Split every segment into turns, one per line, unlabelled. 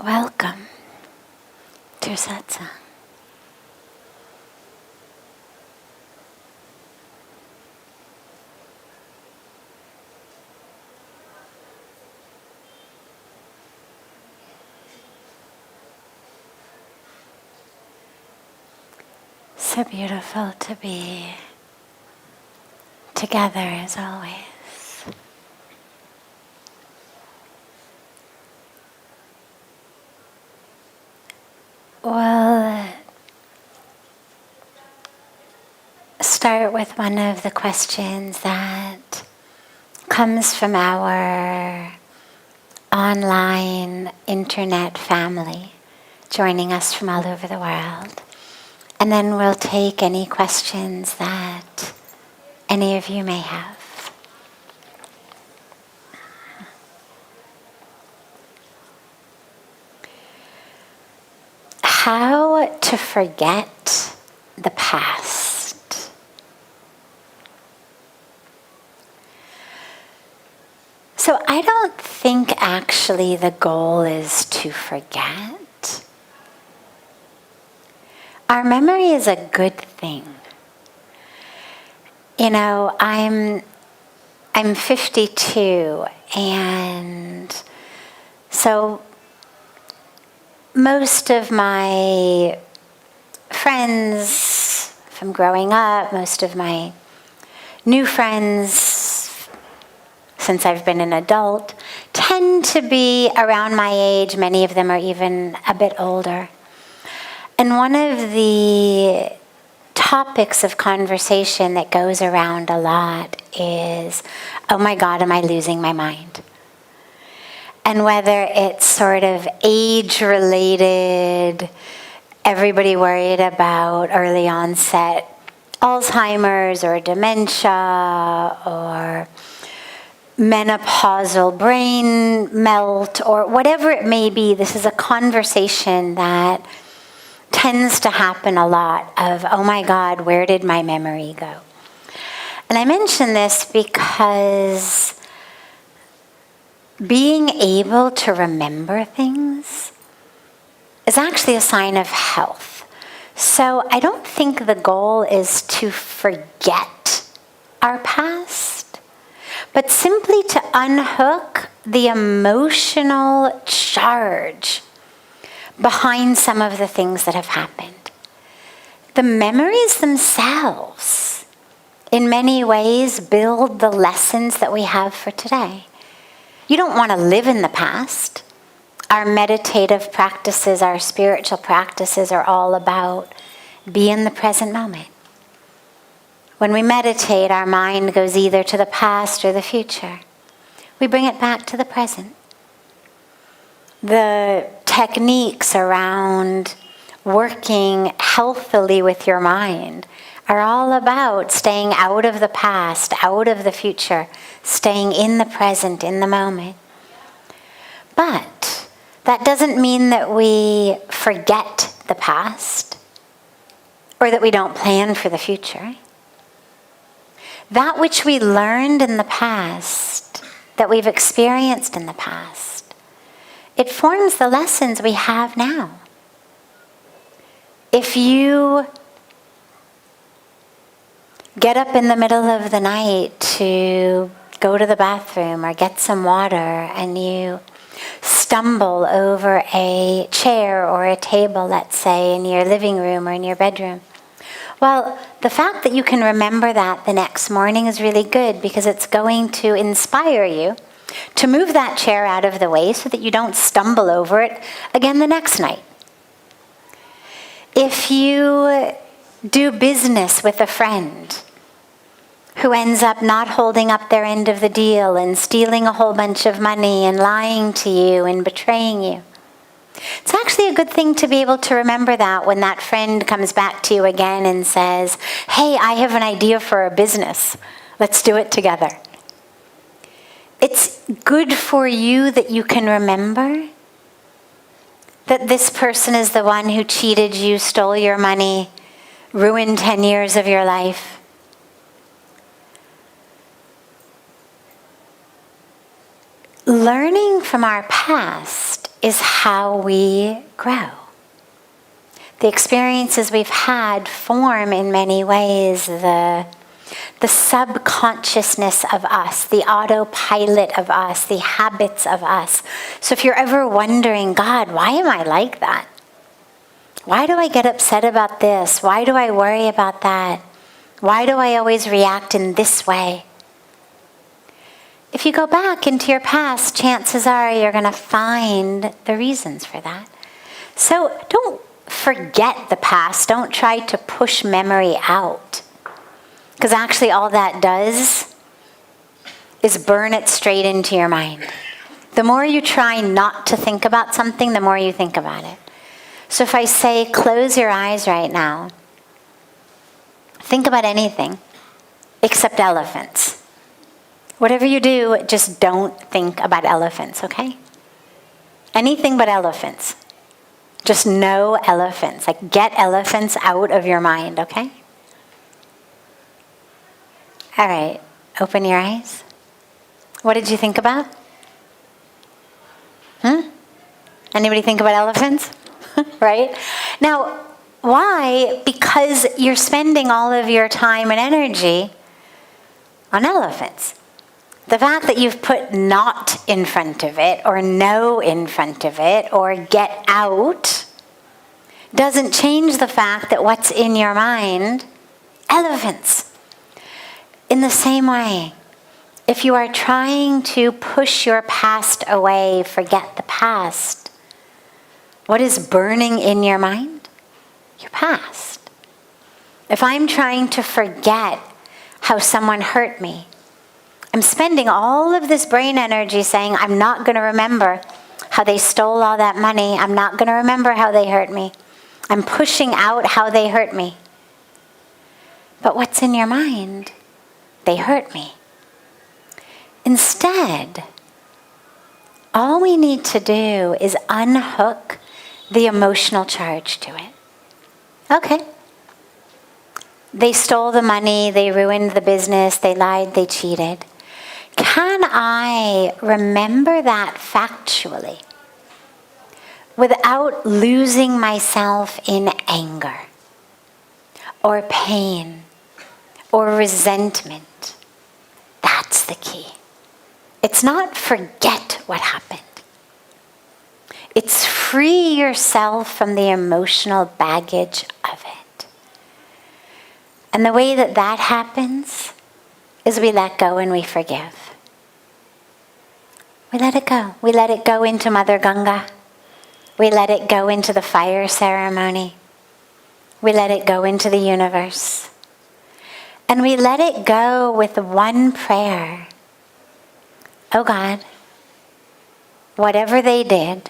Welcome to Satsang. So beautiful to be together as always. We'll start with one of the questions that comes from our online internet family, joining us from all over the world. And then we'll take any questions that any of you may have. How to forget the past. So I don't think actually the goal is to forget. Our memory is a good thing. You know, I'm 52, and so most of my friends from growing up, most of my new friends since I've been an adult, tend to be around my age. Many of them are even a bit older. And one of the topics of conversation that goes around a lot is, oh my God, am I losing my mind? And whether it's sort of age-related, everybody worried about early onset Alzheimer's or dementia or menopausal brain melt or whatever it may be, this is a conversation that tends to happen a lot of, oh my God, where did my memory go? And I mention this because being able to remember things is actually a sign of health. So I don't think the goal is to forget our past, but simply to unhook the emotional charge behind some of the things that have happened. The memories themselves, in many ways, build the lessons that we have for today. You don't want to live in the past. Our meditative practices, our spiritual practices are all about be in the present moment. When we meditate, our mind goes either to the past or the future. We bring it back to the present. The techniques around working healthily with your mind are all about staying out of the past, out of the future, staying in the present, in the moment. But that doesn't mean that we forget the past or that we don't plan for the future. That which we learned in the past, that we've experienced in the past, it forms the lessons we have now. If you get up in the middle of the night to go to the bathroom or get some water and you stumble over a chair or a table, let's say, in your living room or in your bedroom, well, the fact that you can remember that the next morning is really good because it's going to inspire you to move that chair out of the way so that you don't stumble over it again the next night. If you do business with a friend who ends up not holding up their end of the deal and stealing a whole bunch of money and lying to you and betraying you, it's actually a good thing to be able to remember that when that friend comes back to you again and says, hey, I have an idea for a business. Let's do it together. It's good for you that you can remember that this person is the one who cheated you, stole your money, ruined 10 years of your life. Learning from our past is how we grow. The experiences we've had form in many ways the subconsciousness of us, the autopilot of us, the habits of us. So if you're ever wondering, God, why am I like that? Why do I get upset about this? Why do I worry about that? Why do I always react in this way? If you go back into your past, chances are you're going to find the reasons for that. So don't forget the past. Don't try to push memory out. Because actually all that does is burn it straight into your mind. The more you try not to think about something, the more you think about it. So if I say, close your eyes right now, think about anything except elephants. Whatever you do, just don't think about elephants, okay? Anything but elephants. Just no elephants. Like, get elephants out of your mind, okay? All right, open your eyes. What did you think about? Anybody think about elephants? Right? Now, why? Because you're spending all of your time and energy on elephants. The fact that you've put not in front of it, or no in front of it, or get out, doesn't change the fact that what's in your mind, elephants. In the same way, if you are trying to push your past away, forget the past, what is burning in your mind? Your past. If I'm trying to forget how someone hurt me, I'm spending all of this brain energy saying, I'm not going to remember how they stole all that money. I'm not going to remember how they hurt me. I'm pushing out how they hurt me. But what's in your mind? They hurt me. Instead, all we need to do is unhook the emotional charge to it. Okay. They stole the money, they ruined the business, they lied, they cheated. Can I remember that factually without losing myself in anger or pain or resentment? That's the key. It's not forget what happened. It's free yourself from the emotional baggage of it. And the way that that happens is we let go and we forgive. We let it go. We let it go into Mother Ganga. We let it go into the fire ceremony. We let it go into the universe. And we let it go with one prayer. Oh God, whatever they did,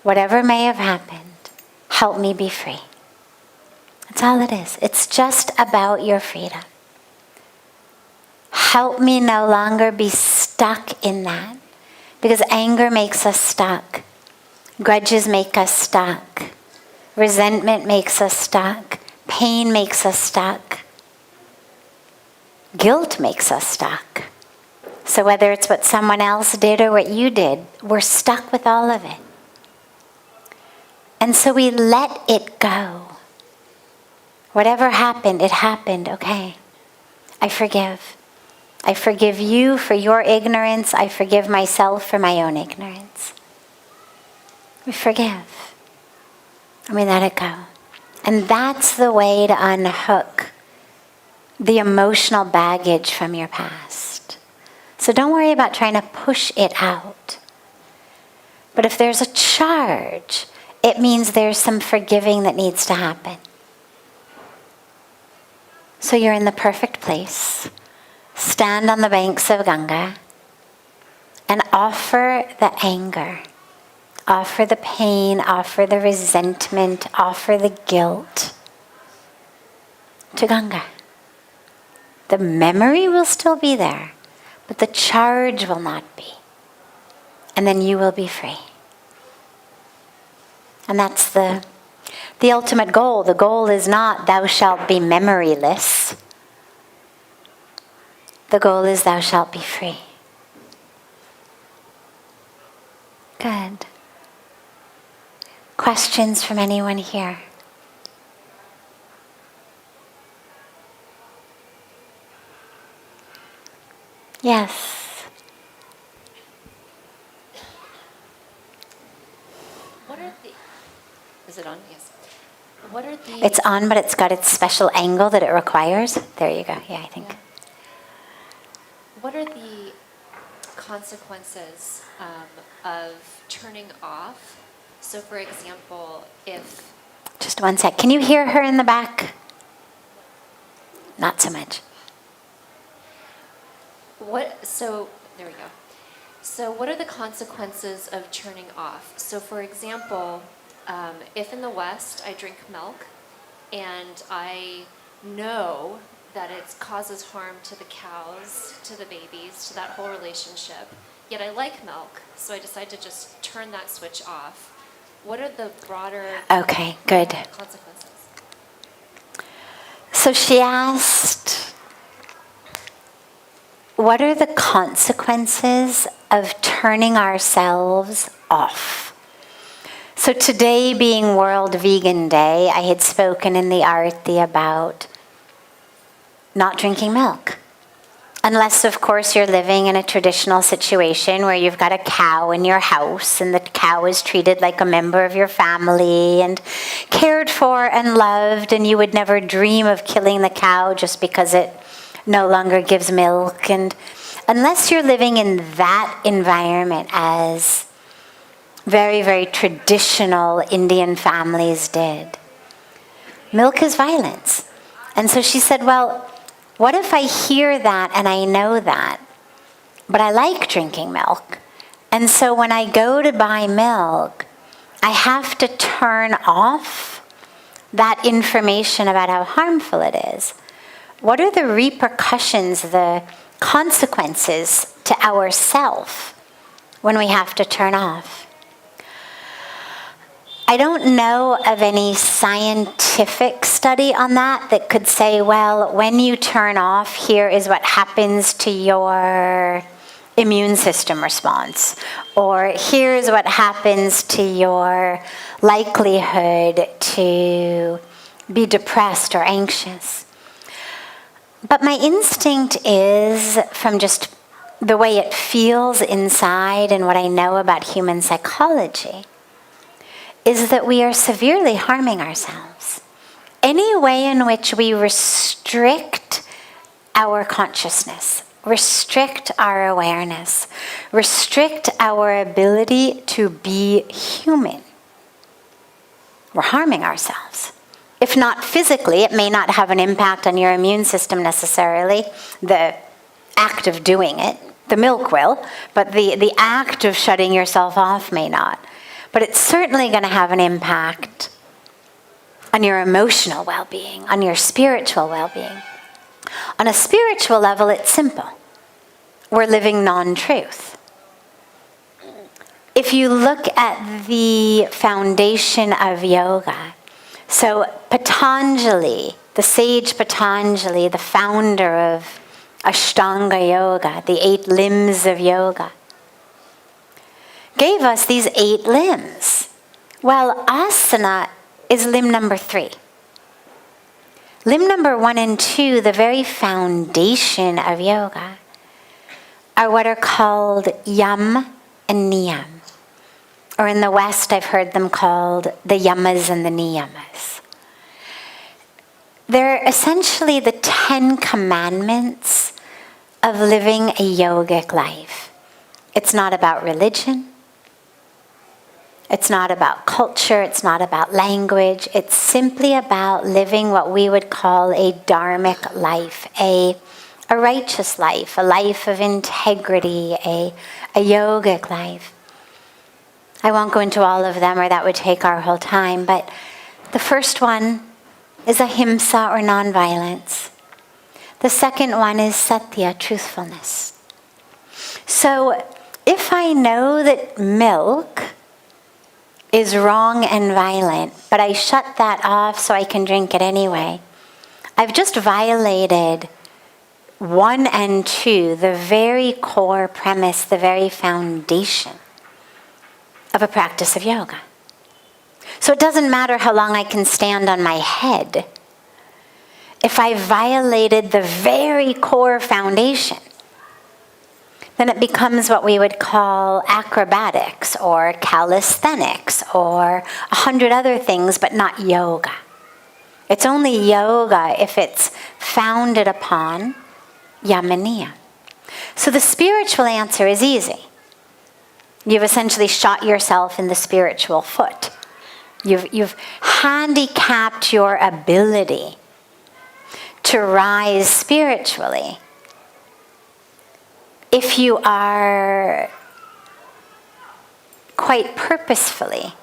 whatever may have happened, help me be free. That's all it is. It's just about your freedom. Help me no longer be stuck in that. Because anger makes us stuck. Grudges make us stuck. Resentment makes us stuck. Pain makes us stuck. Guilt makes us stuck. So whether it's what someone else did or what you did, we're stuck with all of it. And so we let it go. Whatever happened, it happened, okay. I forgive. I forgive you for your ignorance. I forgive myself for my own ignorance. We forgive. And we let it go. And that's the way to unhook the emotional baggage from your past. So don't worry about trying to push it out. But if there's a charge, it means there's some forgiving that needs to happen. So you're in the perfect place. Stand on the banks of Ganga and offer the anger, offer the pain, offer the resentment, offer the guilt to Ganga. The memory will still be there, but the charge will not be. And then you will be free. And that's the ultimate goal. The goal is not thou shalt be memoryless. The goal is thou shalt be free. Good. questions from anyone here? Yes.
What are the... Is it on? Yes. What are the...
It's on, but it's got its special angle that it requires. There you go. Yeah, I think.
Yeah. What are the consequences of turning off? So, for example, if...
Just one sec. Can you hear her in the back? Not so much.
So, there we go. So what are the consequences of turning off? So for example, if in the West I drink milk and I know that it causes harm to the cows, to the babies, to that whole relationship, yet I like milk, so I decide to just turn that switch off. What are the broader
Okay, good.
consequences?
So she asked, what are the consequences of turning ourselves off? So today being World Vegan Day, I had spoken in the Arti about not drinking milk. Unless, of course, you're living in a traditional situation where you've got a cow in your house and the cow is treated like a member of your family and cared for and loved, and you would never dream of killing the cow just because it no longer gives milk. And unless you're living in that environment, as very, very traditional Indian families did, milk is violence. And so she said, well, what if I hear that and I know that, but I like drinking milk? And so when I go to buy milk, I have to turn off that information about how harmful it is. What are the repercussions, the consequences to ourself when we have to turn off? I don't know of any scientific study on that could say, well, when you turn off, here is what happens to your immune system response, or here's what happens to your likelihood to be depressed or anxious. But my instinct is, from just the way it feels inside and what I know about human psychology, is that we are severely harming ourselves. Any way in which we restrict our consciousness, restrict our awareness, restrict our ability to be human, we're harming ourselves. If not physically, it may not have an impact on your immune system necessarily, the act of doing it. The milk will, but the act of shutting yourself off may not. But it's certainly going to have an impact on your emotional well-being, on your spiritual well-being. On a spiritual level, it's simple. We're living non-truth. If you look at the foundation of yoga, so Patanjali, the sage Patanjali, the founder of Ashtanga Yoga, the 8 limbs of yoga, gave us these 8 limbs. Well, asana is limb number 3. Limb number 1 and 2, the very foundation of yoga, are what are called yam and niyam. Or in the West, I've heard them called the yamas and the niyamas. They're essentially the 10 commandments of living a yogic life. It's not about religion. It's not about culture, it's not about language, it's simply about living what we would call a dharmic life, a righteous life, a life of integrity, a yogic life. I won't go into all of them, or that would take our whole time, but the first one is ahimsa, or nonviolence. The second one is satya, truthfulness. So if I know that milk is wrong and violent, but I shut that off so I can drink it anyway, I've just violated 1 and 2, the very core premise, the very foundation of a practice of yoga. So it doesn't matter how long I can stand on my head. If I violated the very core foundation, then it becomes what we would call acrobatics or calisthenics or 100 other things, but not yoga. It's only yoga if it's founded upon yam and niyam. So the spiritual answer is easy. You've essentially shot yourself in the spiritual foot. You've handicapped your ability to rise spiritually if you are quite purposefully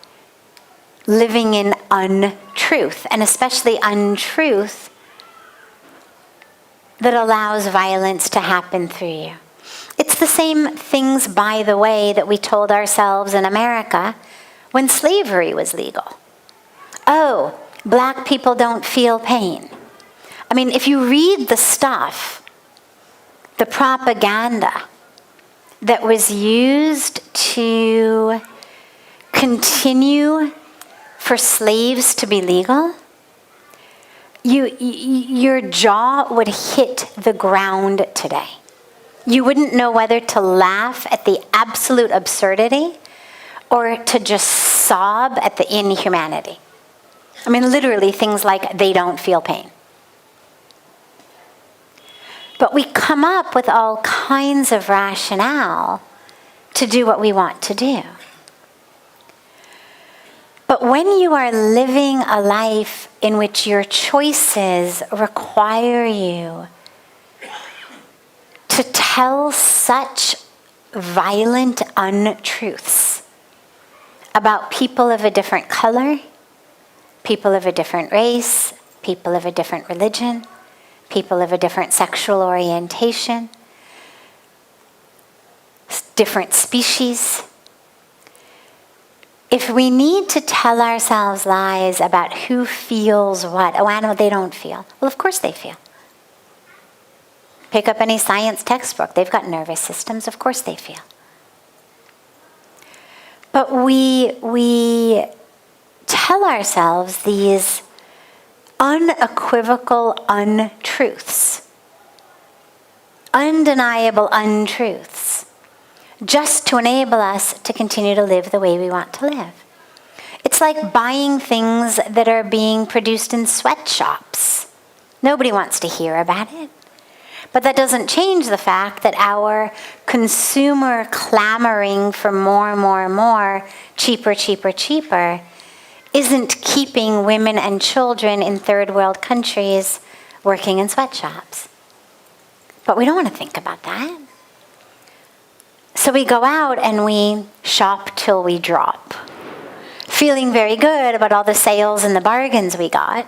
living in untruth, and especially untruth that allows violence to happen through you. It's the same things, by the way, that we told ourselves in America when slavery was legal. Oh, black people don't feel pain. I mean, if you read the stuff, the propaganda that was used to continue for slaves to be legal, your jaw would hit the ground today. You wouldn't know whether to laugh at the absolute absurdity or to just sob at the inhumanity. I mean, literally things like they don't feel pain. But we come up with all kinds of rationale to do what we want to do. But when you are living a life in which your choices require you to tell such violent untruths about people of a different color, people of a different race, people of a different religion, people of a different sexual orientation, different species. If we need to tell ourselves lies about who feels what, oh, I know they don't feel. Well, of course they feel. Pick up any science textbook. They've got nervous systems. Of course they feel. But we tell ourselves these unequivocal untruths, undeniable untruths, just to enable us to continue to live the way we want to live. It's like buying things that are being produced in sweatshops. Nobody wants to hear about it. But that doesn't change the fact that our consumer clamoring for more and more and more, cheaper, cheaper, cheaper, isn't keeping women and children in third world countries working in sweatshops. But we don't want to think about that. So we go out and we shop till we drop, feeling very good about all the sales and the bargains we got.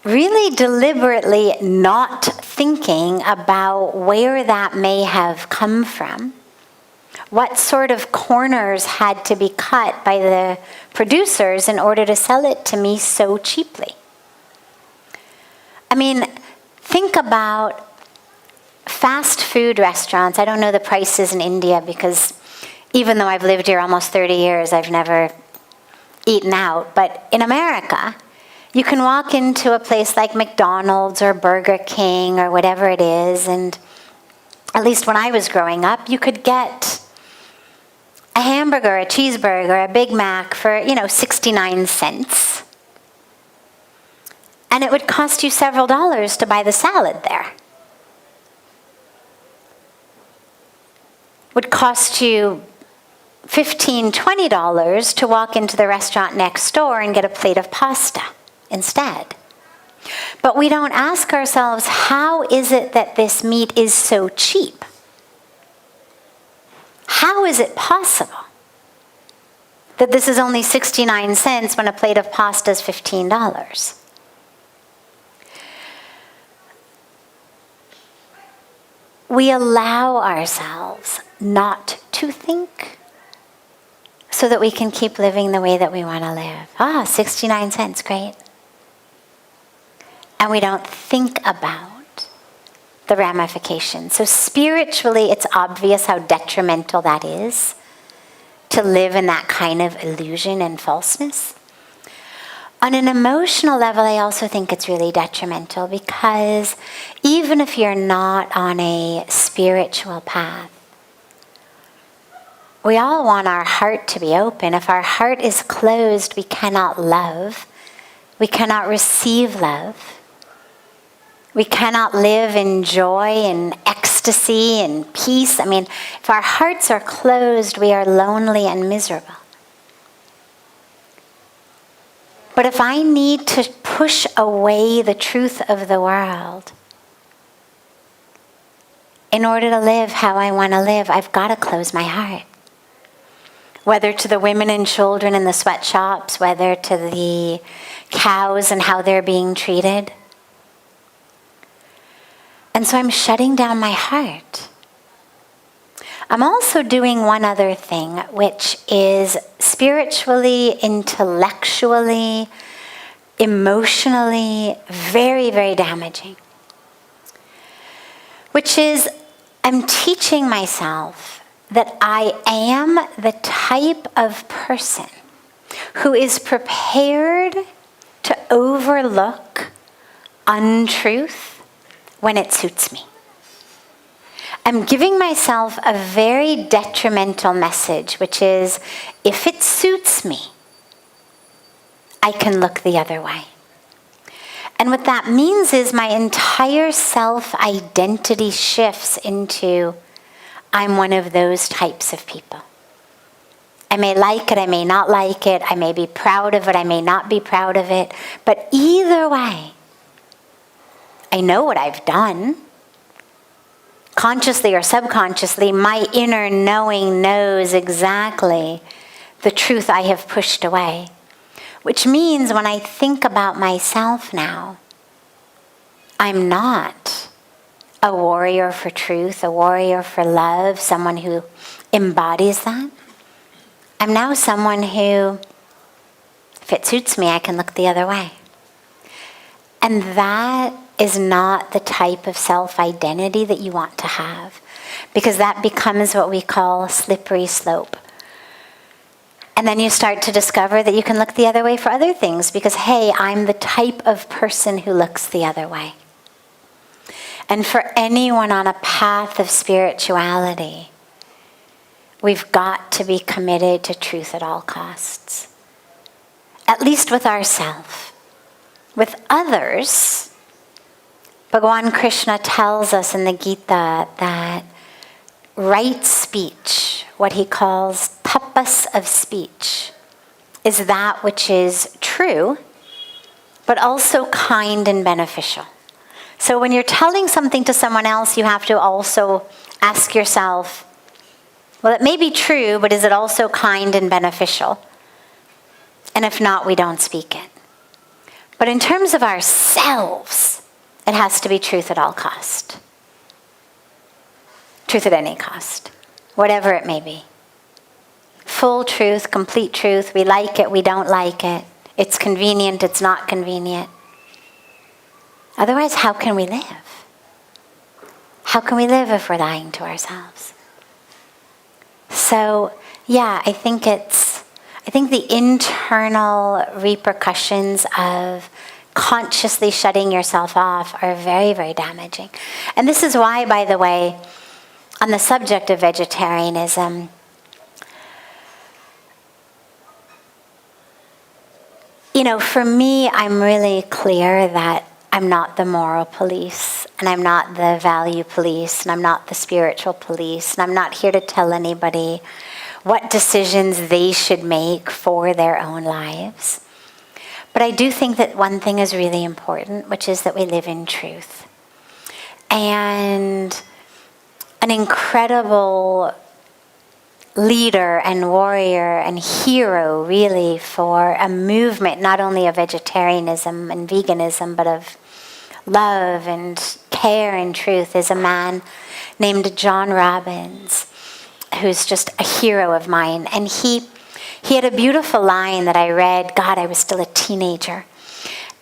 Really deliberately not thinking about where that may have come from, what sort of corners had to be cut by the producers in order to sell it to me so cheaply. I mean, think about fast food restaurants. I don't know the prices in India because even though I've lived here almost 30 years, I've never eaten out. But in America, you can walk into a place like McDonald's or Burger King or whatever it is, and at least when I was growing up, you could get a hamburger, a cheeseburger, a Big Mac for, 69 cents. And it would cost you several dollars to buy the salad there. Would cost you $15, $20 to walk into the restaurant next door and get a plate of pasta instead. But we don't ask ourselves, how is it that this meat is so cheap? How is it possible that this is only 69 cents when a plate of pasta is $15? We allow ourselves not to think so that we can keep living the way that we want to live. 69 cents, great. And we don't think about the ramifications. So spiritually, it's obvious how detrimental that is. to live in that kind of illusion and falseness. On an emotional level, I also think it's really detrimental, because even if you're not on a spiritual path, we all want our heart to be open. If our heart is closed, we cannot love. We cannot receive love. We cannot live in joy and ecstasy and peace. I mean, if our hearts are closed, we are lonely and miserable. But if I need to push away the truth of the world in order to live how I want to live, I've got to close my heart. Whether to the women and children in the sweatshops, whether to the cows and how they're being treated. And so I'm shutting down my heart. I'm also doing one other thing, which is spiritually, intellectually, emotionally, very, very damaging. Which is, I'm teaching myself that I am the type of person who is prepared to overlook untruth when it suits me. I'm giving myself a very detrimental message, which is, if it suits me, I can look the other way. And what that means is my entire self-identity shifts into, I'm one of those types of people. I may like it, I may not like it, I may be proud of it, I may not be proud of it, but either way, I know what I've done. Consciously or subconsciously, my inner knowing knows exactly the truth I have pushed away. Which means when I think about myself now, I'm not a warrior for truth, a warrior for love, someone who embodies that. I'm now someone who, if it suits me, I can look the other way. And that is not the type of self-identity that you want to have, because that becomes what we call a slippery slope. And then you start to discover that you can look the other way for other things, because, hey, I'm the type of person who looks the other way. And for anyone on a path of spirituality, we've got to be committed to truth at all costs. At least with ourselves. With others, Bhagavan Krishna tells us in the Gita that right speech, what he calls tapas of speech, is that which is true, but also kind and beneficial. So when you're telling something to someone else, you have to also ask yourself, well, it may be true, but is it also kind and beneficial? And if not, we don't speak it. But in terms of ourselves, it has to be truth at all cost. Truth at any cost, whatever it may be. Full truth, complete truth, we like it, we don't like it. It's convenient, it's not convenient. Otherwise, how can we live? How can we live if we're lying to ourselves? So, yeah, I think the internal repercussions of consciously shutting yourself off are very, very damaging. And this is why, by the way, on the subject of vegetarianism, for me, I'm really clear that I'm not the moral police, and I'm not the value police, and I'm not the spiritual police, and I'm not here to tell anybody what decisions they should make for their own lives. But I do think that one thing is really important, which is that we live in truth. And an incredible leader and warrior and hero, really, for a movement, not only of vegetarianism and veganism, but of love and care and truth, is a man named John Robbins, who's just a hero of mine. And he had a beautiful line that I read, God, I was still a teenager.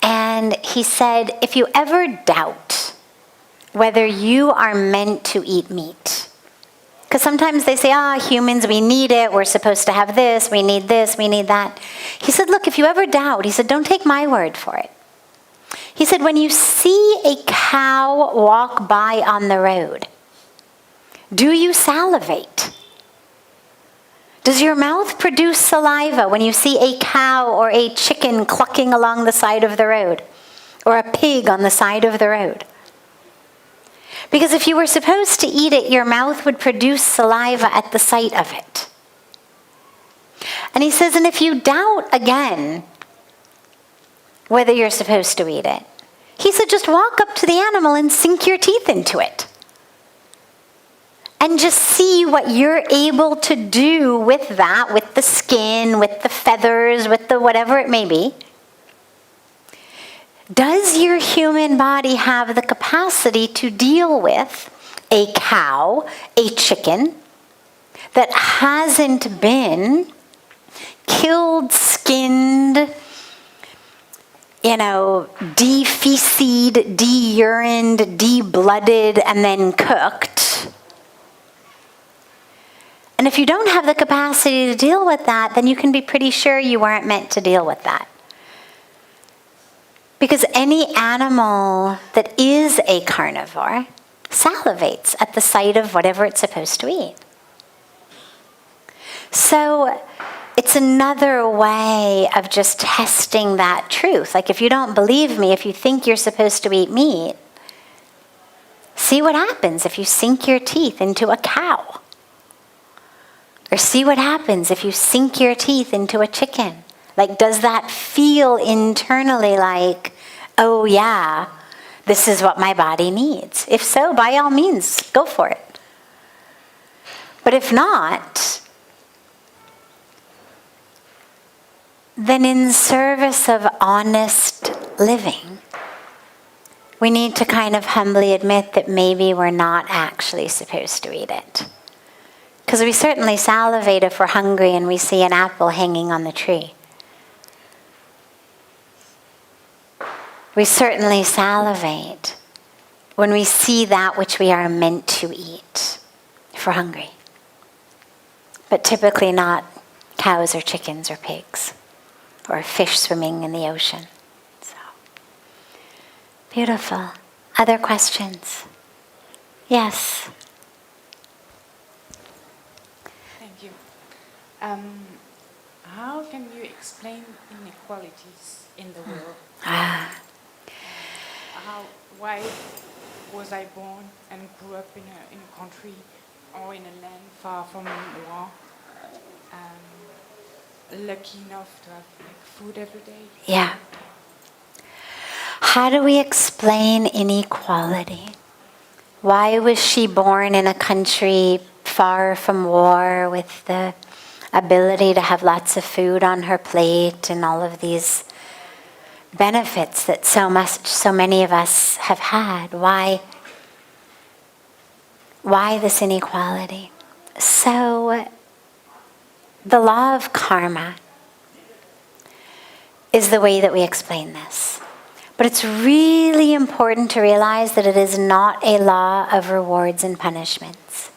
And he said, if you ever doubt whether you are meant to eat meat, Because sometimes they say, humans, we need it. We're supposed to have this. We need that. He said, look, if you ever doubt, he said, don't take my word for it. He said, when you see a cow walk by on the road, do you salivate? Does your mouth produce saliva when you see a cow or a chicken clucking along the side of the road? Or a pig on the side of the road? Because if you were supposed to eat it, your mouth would produce saliva at the sight of it. And he says, and if you doubt again whether you're supposed to eat it, he said, just walk up to the animal and sink your teeth into it. And just see what you're able to do with that, with the skin, with the feathers, with the whatever it may be. Does your human body have the capacity to deal with a cow, a chicken, that hasn't been killed, skinned, defeces, de-urined, de-blooded, and then cooked? And if you don't have the capacity to deal with that, then you can be pretty sure you weren't meant to deal with that. Because any animal that is a carnivore salivates at the sight of whatever it's supposed to eat. So it's another way of just testing that truth. Like if you don't believe me, if you think you're supposed to eat meat, see what happens if you sink your teeth into a cow. Or see what happens if you sink your teeth into a chicken. Like, does that feel internally like, oh yeah, this is what my body needs? If so, by all means, go for it. But if not, then in service of honest living, we need to kind of humbly admit that maybe we're not actually supposed to eat it. Because we certainly salivate if we're hungry and we see an apple hanging on the tree. We certainly salivate when we see that which we are meant to eat if we're hungry. But typically not cows or chickens or pigs or fish swimming in the ocean. So, beautiful. Other questions? Yes.
Thank you. How can you explain inequalities in the world? Why was I born and grew up in a country or in a land far from war, lucky enough to have food every day?
Yeah. How do we explain inequality? Why was she born in a country far from war with the ability to have lots of food on her plate and all of these benefits that so many of us have had? Why this inequality? So the law of karma is the way that we explain this. But it's really important to realize that it is not a law of rewards and punishments.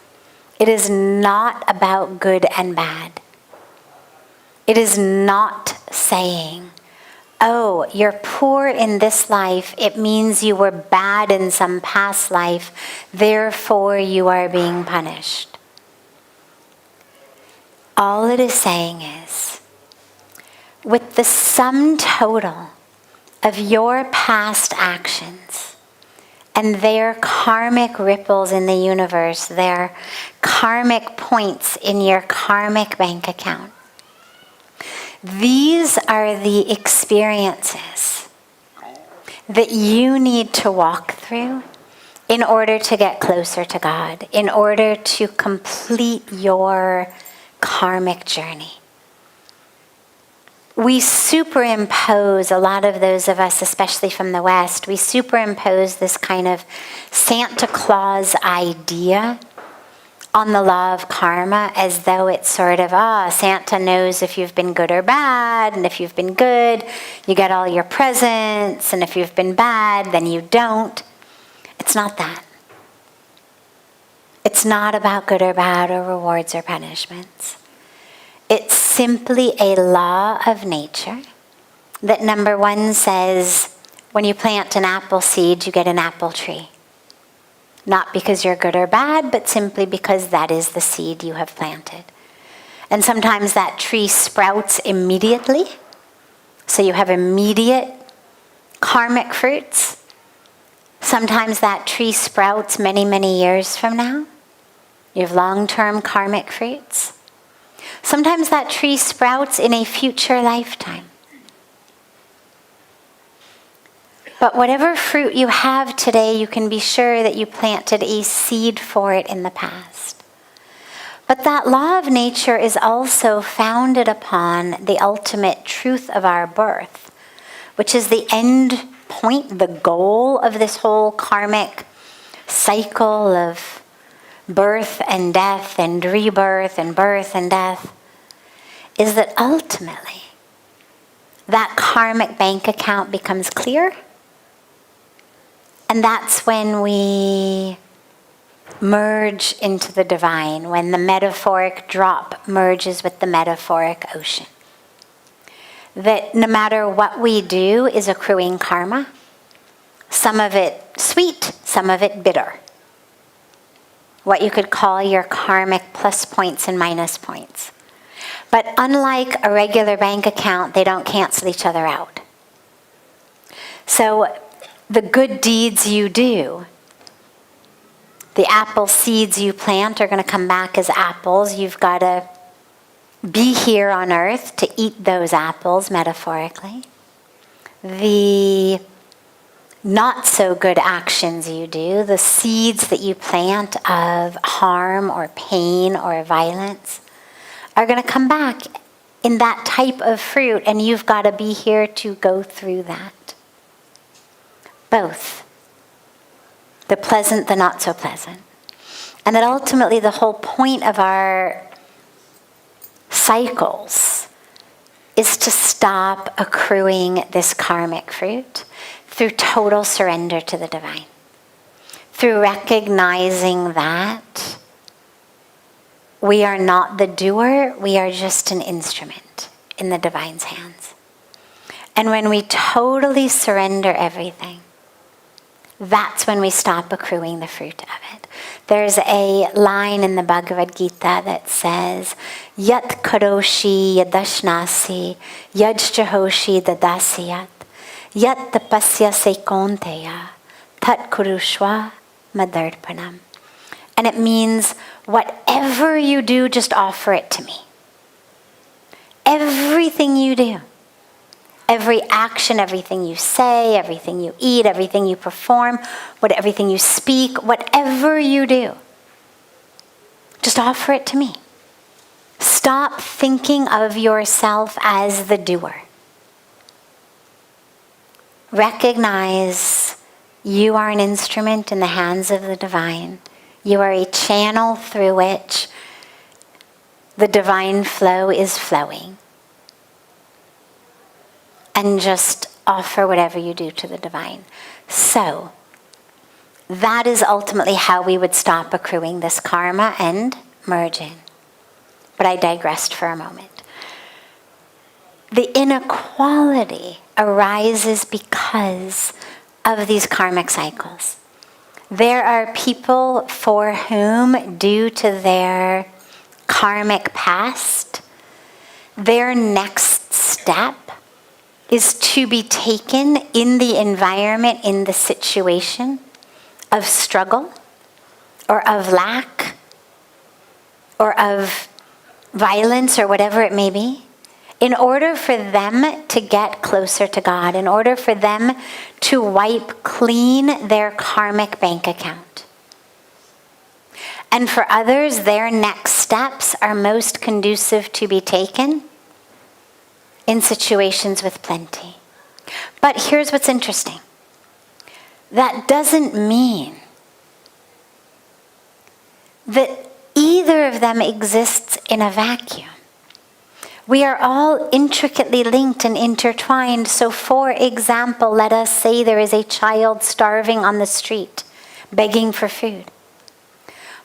It is not about good and bad. It is not saying, oh, you're poor in this life, it means you were bad in some past life, therefore you are being punished. All it is saying is, with the sum total of your past actions and their karmic ripples in the universe, their karmic points in your karmic bank account, these are the experiences that you need to walk through in order to get closer to God, in order to complete your karmic journey. We superimpose, a lot of those of us, especially from the West, we superimpose this kind of Santa Claus idea on the law of karma as though it's sort of, Santa knows if you've been good or bad, and if you've been good, you get all your presents, and if you've been bad, then you don't. It's not that. It's not about good or bad or rewards or punishments. It's simply a law of nature that, number one, says when you plant an apple seed, you get an apple tree. Not because you're good or bad, but simply because that is the seed you have planted. And sometimes that tree sprouts immediately, so you have immediate karmic fruits. Sometimes that tree sprouts many, many years from now. You have long-term karmic fruits. Sometimes that tree sprouts in a future lifetime. But whatever fruit you have today, you can be sure that you planted a seed for it in the past. But that law of nature is also founded upon the ultimate truth of our birth, which is the end point, the goal of this whole karmic cycle of birth and death and rebirth and birth and death, is that ultimately that karmic bank account becomes clear. And that's when we merge into the divine, when the metaphoric drop merges with the metaphoric ocean. That no matter what we do is accruing karma, some of it sweet, some of it bitter. What you could call your karmic plus points and minus points. But unlike a regular bank account, they don't cancel each other out. So the good deeds you do, the apple seeds you plant are going to come back as apples. You've got to be here on earth to eat those apples, metaphorically. The not so good actions you do, the seeds that you plant of harm or pain or violence, are going to come back in that type of fruit, and you've got to be here to go through that. Both. The pleasant, the not so pleasant. And that ultimately the whole point of our cycles is to stop accruing this karmic fruit through total surrender to the divine. Through recognizing that we are not the doer, we are just an instrument in the divine's hands. And when we totally surrender everything, that's when we stop accruing the fruit of it. There's a line in the Bhagavad Gita that says, Yat karoshi yadashnasi, yajjahoshi dadasiyat, yat tapasya sekonteya, tat kurushva madarpanam. And it means, whatever you do, just offer it to me. Everything you do. Every action, everything you say, everything you eat, everything you perform, everything you speak, whatever you do, just offer it to me. Stop thinking of yourself as the doer. Recognize you are an instrument in the hands of the divine. You are a channel through which the divine flow is flowing. And just offer whatever you do to the divine. So, that is ultimately how we would stop accruing this karma and merge in. But I digressed for a moment. The inequality arises because of these karmic cycles. There are people for whom, due to their karmic past, their next step is to be taken in the environment, in the situation of struggle or of lack or of violence or whatever it may be, in order for them to get closer to God, in order for them to wipe clean their karmic bank account. And for others, their next steps are most conducive to be taken in situations with plenty. But here's what's interesting. That doesn't mean that either of them exists in a vacuum. We are all intricately linked and intertwined. So for example, let us say there is a child starving on the street, begging for food.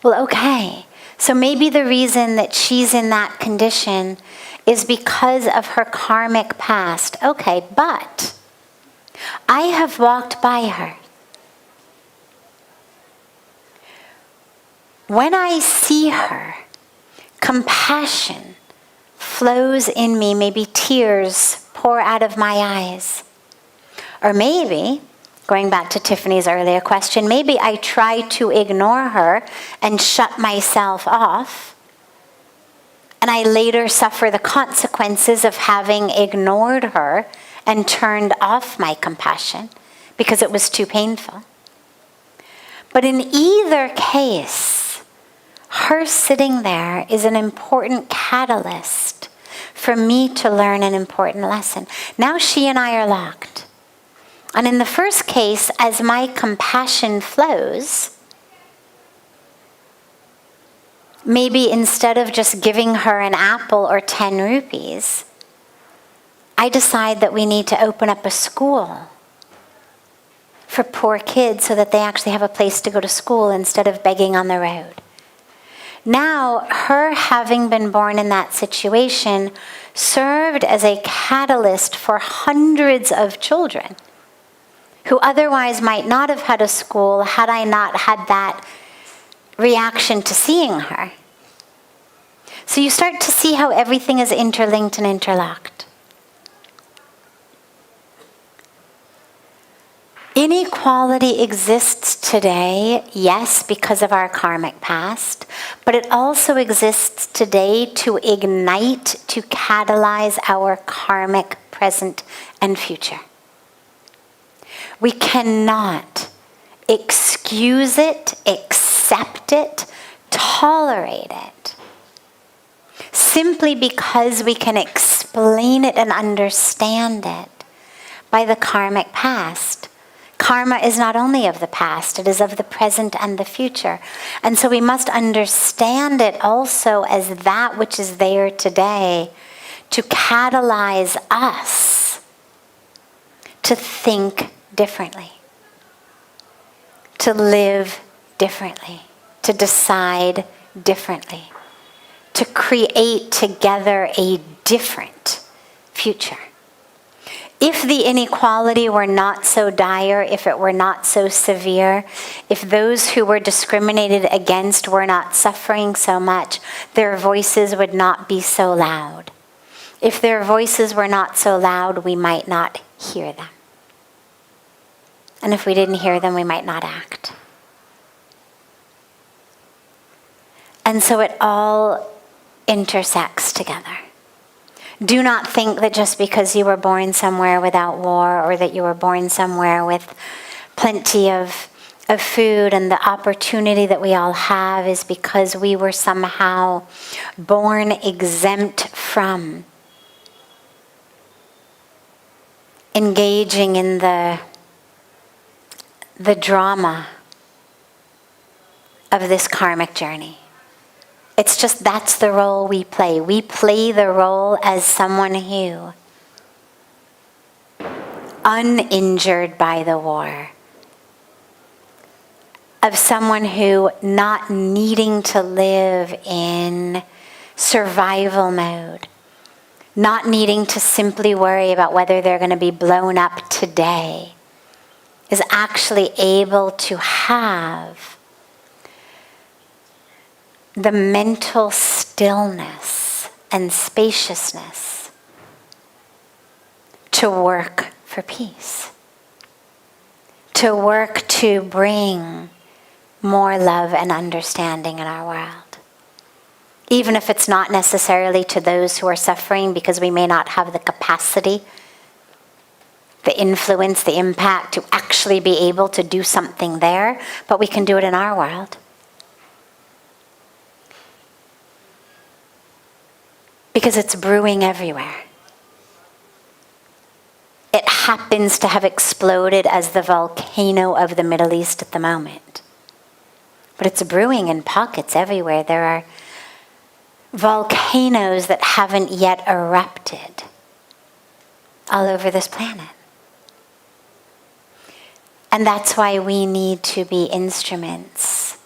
Well, okay. So maybe the reason that she's in that condition is because of her karmic past. Okay, but I have walked by her. When I see her, compassion flows in me, maybe tears pour out of my eyes. Or maybe, going back to Tiffany's earlier question, maybe I try to ignore her and shut myself off, and I later suffer the consequences of having ignored her and turned off my compassion because it was too painful. But in either case, her sitting there is an important catalyst for me to learn an important lesson. Now she and I are locked. And in the first case, as my compassion flows, maybe instead of just giving her an apple or 10 rupees, I decide that we need to open up a school for poor kids so that they actually have a place to go to school instead of begging on the road. Now, her having been born in that situation served as a catalyst for hundreds of children who otherwise might not have had a school had I not had that reaction to seeing her. So you start to see how everything is interlinked and interlocked. Inequality exists today, yes, because of our karmic past, but it also exists today to ignite, to catalyze our karmic present and future. We cannot excuse it, accept it, tolerate it, simply because we can explain it and understand it by the karmic past. Karma is not only of the past, it is of the present and the future. And so we must understand it also as that which is there today to catalyze us to think differently, to live differently, to decide differently, to create together a different future. If the inequality were not so dire, if it were not so severe, if those who were discriminated against were not suffering so much, their voices would not be so loud. If their voices were not so loud, we might not hear them. And if we didn't hear them, we might not act. And so it all intersects together. Do not think that just because you were born somewhere without war, or that you were born somewhere with plenty of food and the opportunity that we all have is because we were somehow born exempt from engaging in the drama of this karmic journey. It's just that's the role we play. We play the role as someone who, uninjured by the war, of someone who not needing to live in survival mode, not needing to simply worry about whether they're going to be blown up today, is actually able to have the mental stillness and spaciousness to work for peace, to work to bring more love and understanding in our world. Even if it's not necessarily to those who are suffering, because we may not have the capacity, the influence, the impact to actually be able to do something there, but we can do it in our world. Because it's brewing everywhere. It happens to have exploded as the volcano of the Middle East at the moment. But it's brewing in pockets everywhere. There are volcanoes that haven't yet erupted all over this planet. And that's why we need to be instruments,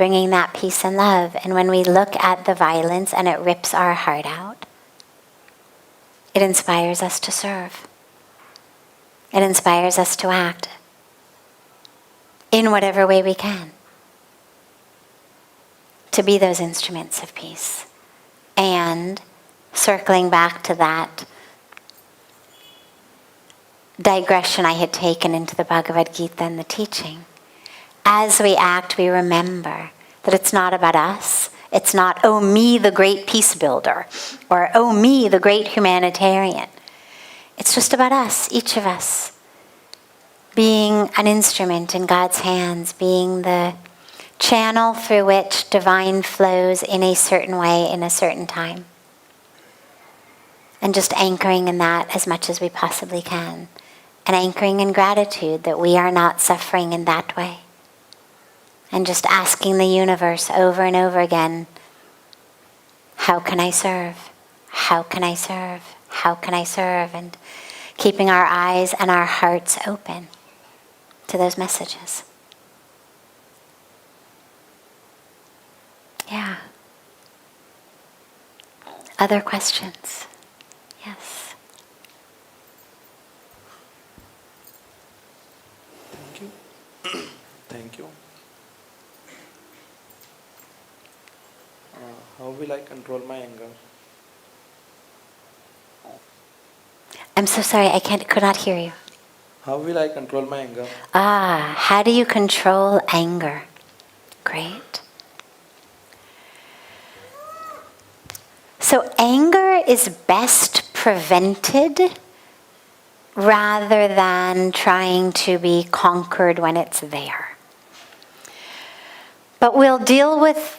bringing that peace and love. And when we look at the violence and it rips our heart out, it inspires us to serve. It inspires us to act in whatever way we can, to be those instruments of peace. And circling back to that digression I had taken into the Bhagavad Gita and the teaching, as we act, we remember that it's not about us. It's not, oh, me, the great peace builder, or oh, me, the great humanitarian. It's just about us, each of us, being an instrument in God's hands, being the channel through which divine flows in a certain way, in a certain time. And just anchoring in that as much as we possibly can. And anchoring in gratitude that we are not suffering in that way. And just asking the universe over and over again, how can I serve? How can I serve? How can I serve? And keeping our eyes and our hearts open to those messages. Yeah. Other questions? Yes.
Thank you. Thank you. How will I control my anger?
I'm so sorry, could not hear you.
How will I control my anger?
How do you control anger? Great. So anger is best prevented rather than trying to be conquered when it's there. But we'll deal with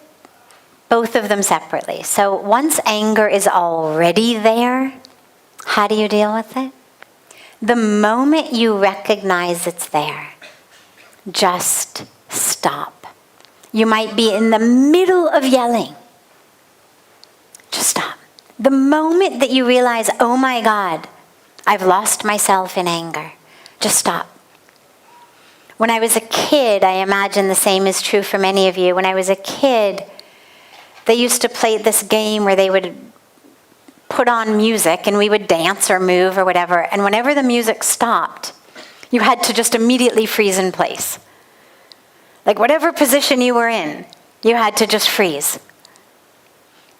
both of them separately. So once anger is already there, how do you deal with it? The moment you recognize it's there, just stop. You might be in the middle of yelling. Just stop. The moment that you realize, oh my God, I've lost myself in anger, just stop. When I was a kid, I imagine the same is true for many of you. When I was a kid, they used to play this game where they would put on music and we would dance or move or whatever. And whenever the music stopped, you had to just immediately freeze in place. Like whatever position you were in, you had to just freeze.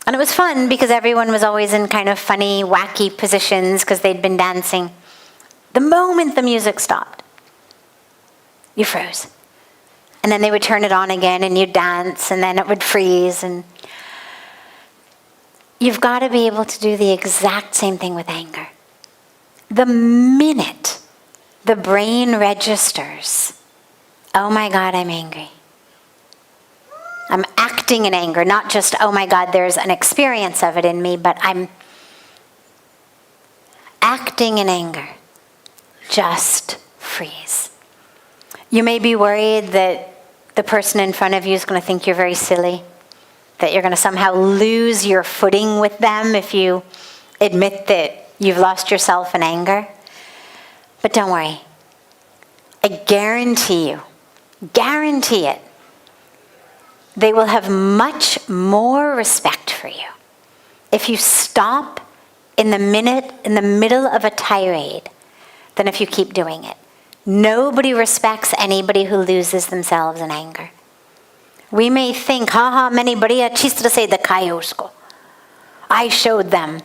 And it was fun because everyone was always in kind of funny, wacky positions because they'd been dancing. The moment the music stopped, you froze. And then they would turn it on again and you'd dance and then it would freeze. And you've got to be able to do the exact same thing with anger. The minute the brain registers, oh my God, I'm angry. I'm acting in anger, not just, oh my God, there's an experience of it in me, but I'm acting in anger. Just freeze. You may be worried that the person in front of you is going to think you're very silly, that you're going to somehow lose your footing with them if you admit that you've lost yourself in anger. But don't worry. I guarantee it, they will have much more respect for you if you stop in the middle of a tirade than if you keep doing it. Nobody respects anybody who loses themselves in anger. We may think, many badiya chista se dikhaya usko. I showed them.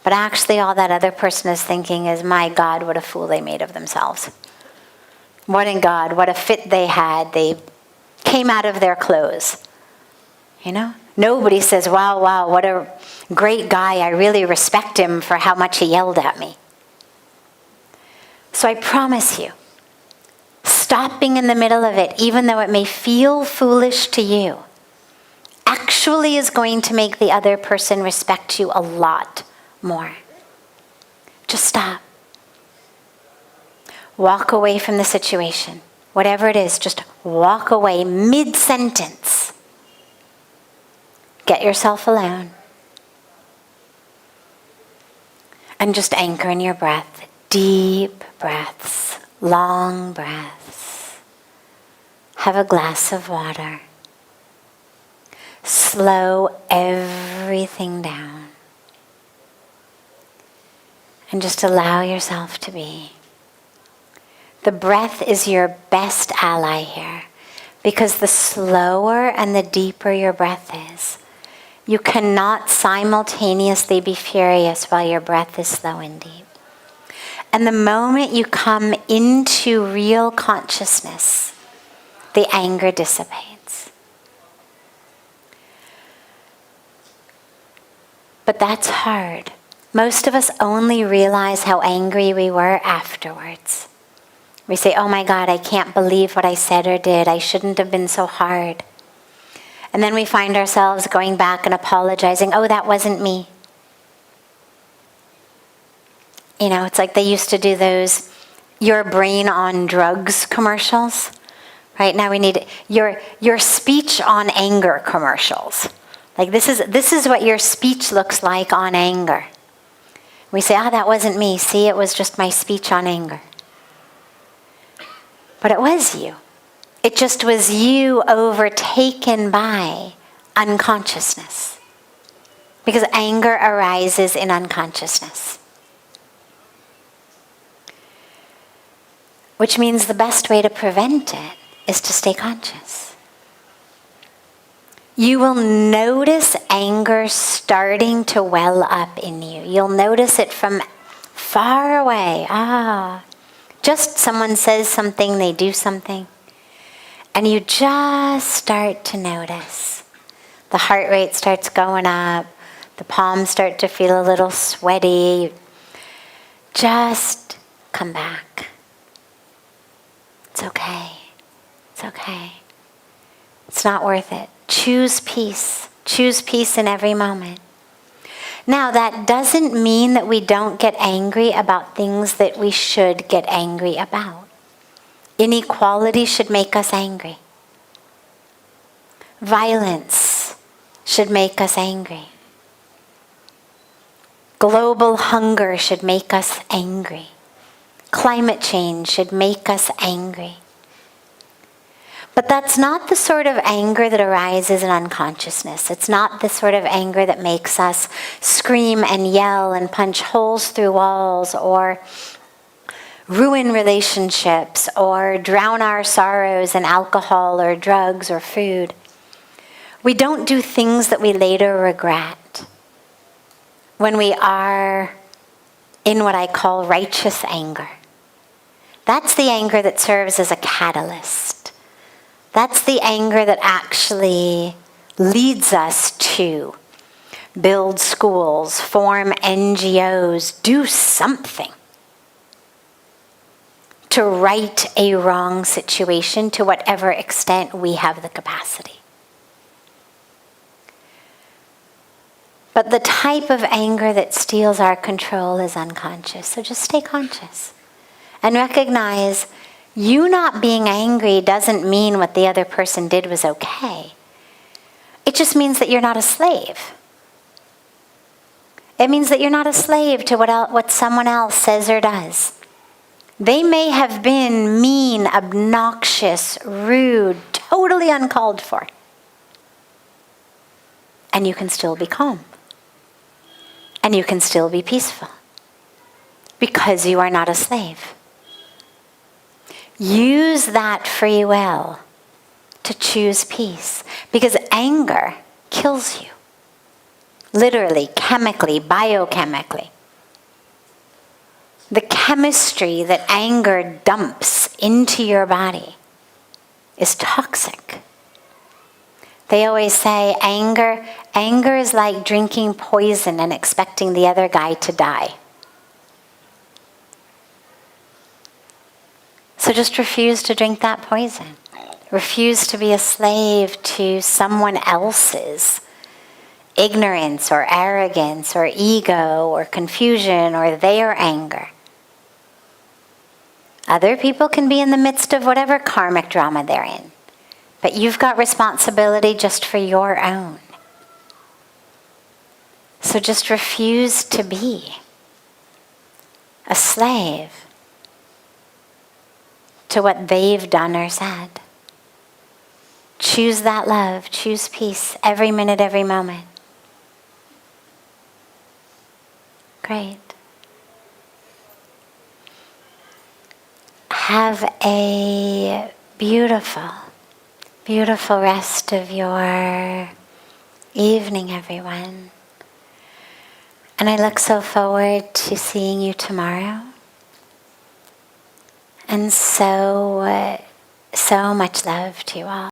But actually all that other person is thinking is, my God, what a fool they made of themselves. What in God, what a fit they had. They came out of their clothes. You know? Nobody says, wow, what a great guy. I really respect him for how much he yelled at me. So I promise you, stopping in the middle of it, even though it may feel foolish to you, actually is going to make the other person respect you a lot more. Just stop. Walk away from the situation. Whatever it is, just walk away mid-sentence. Get yourself alone. And just anchor in your breath. Deep breaths, long breaths. have a glass of water. Slow everything down. And just allow yourself to be. The breath is your best ally here, because the slower and the deeper your breath is, you cannot simultaneously be furious while your breath is slow and deep. And the moment you come into real consciousness, the anger dissipates. But that's hard. Most of us only realize how angry we were afterwards. We say, oh my God, I can't believe what I said or did. I shouldn't have been so hard. And then we find ourselves going back and apologizing. Oh, that wasn't me. You know, it's like they used to do those your brain on drugs commercials. Right now we need your speech on anger commercials. Like this is what your speech looks like on anger. We say, that wasn't me. See, it was just my speech on anger. But it was you. It just was you overtaken by unconsciousness. Because anger arises in unconsciousness. Which means the best way to prevent it is to stay conscious. You will notice anger starting to well up in you. You'll notice it from far away. Just someone says something, they do something, and you just start to notice. The heart rate starts going up, the palms start to feel a little sweaty. Just come back. It's okay. It's okay. It's not worth it. Choose peace. Choose peace in every moment. Now, that doesn't mean that we don't get angry about things that we should get angry about. Inequality should make us angry. Violence should make us angry. Global hunger should make us angry. Climate change should make us angry. But that's not the sort of anger that arises in unconsciousness. It's not the sort of anger that makes us scream and yell and punch holes through walls or ruin relationships or drown our sorrows in alcohol or drugs or food. We don't do things that we later regret when we are in what I call righteous anger. That's the anger that serves as a catalyst. That's the anger that actually leads us to build schools, form NGOs, do something to right a wrong situation to whatever extent we have the capacity. But the type of anger that steals our control is unconscious. So just stay conscious and recognize you not being angry doesn't mean what the other person did was okay. It just means that you're not a slave. It means that you're not a slave to what someone else says or does. They may have been mean, obnoxious, rude, totally uncalled for. And you can still be calm. And you can still be peaceful. Because you are not a slave. Use that free will to choose peace. Because anger kills you. Literally, chemically, biochemically. The chemistry that anger dumps into your body is toxic. They always say anger is like drinking poison and expecting the other guy to die. So just refuse to drink that poison. Refuse to be a slave to someone else's ignorance or arrogance or ego or confusion or their anger. Other people can be in the midst of whatever karmic drama they're in. But you've got responsibility just for your own. So just refuse to be a slave to what they've done or said. Choose that love. Choose peace every minute, every moment. Great. Have a beautiful, beautiful rest of your evening, everyone. And I look so forward to seeing you tomorrow. And so much love to you all.